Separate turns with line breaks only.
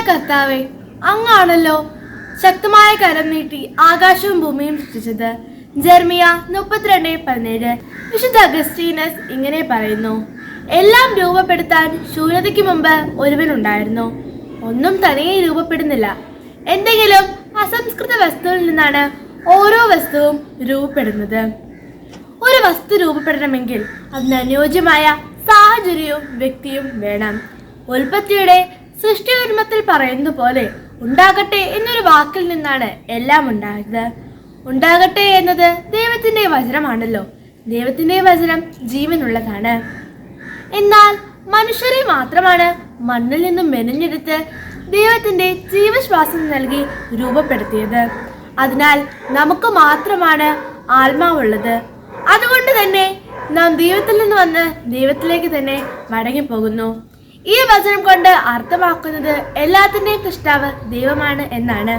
കർത്താവേ, അങ്ങാണല്ലോ ശക്തമായ കരം നീട്ടി ആകാശവും ഭൂമിയും സൃഷ്ടിച്ചത്. ജെർമിയ 32:17. വിശുദ്ധ അഗസ്റ്റീനസ് ഇങ്ങനെ പറയുന്നു: എല്ലാം രൂപപ്പെടുത്താൻ ശൂന്യതയ്ക്ക് മുമ്പ് ഒരുവനുണ്ടായിരുന്നു. ഒന്നും തനിയെ രൂപപ്പെടുന്നില്ല. എന്തെങ്കിലും അസംസ്കൃത വസ്തുവിൽ നിന്നാണ് ഓരോ വസ്തുവും രൂപപ്പെടുന്നത്. ഒരു വസ്തു രൂപപ്പെടണമെങ്കിൽ അതിന് അനുയോജ്യമായ സാഹചര്യവും വ്യക്തിയും വേണം. ഉൽപ്പത്തിയുടെ സൃഷ്ടികർമ്മത്തിൽ പറയുന്നത് പോലെ ഉണ്ടാകട്ടെ എന്നൊരു വാക്കിൽ നിന്നാണ് എല്ലാം ഉണ്ടായത്. ഉണ്ടാകട്ടെ എന്നത് ദൈവത്തിന്റെ വചനമാണല്ലോ. ദൈവത്തിന്റെ വചനം ജീവനുള്ളതാണ്. എന്നാൽ മനുഷ്യരെ മാത്രമാണ് മണ്ണിൽ നിന്നും മെനഞ്ഞെടുത്ത് ദൈവത്തിന്റെ ജീവശ്വാസം നൽകി രൂപപ്പെടുത്തിയത്. അതിനാൽ നമുക്ക് മാത്രമാണ് ആത്മാവുള്ളത്. അതുകൊണ്ട് തന്നെ നാം ദൈവത്തിൽ നിന്ന് വന്ന് ദൈവത്തിലേക്ക് തന്നെ മടങ്ങിപ്പോകുന്നു. ഈ വചനം കൊണ്ട് അർത്ഥമാക്കുന്നത് എല്ലാത്തിന്റെയും സൃഷ്ടാവ് ദൈവമാണ് എന്നാണ്.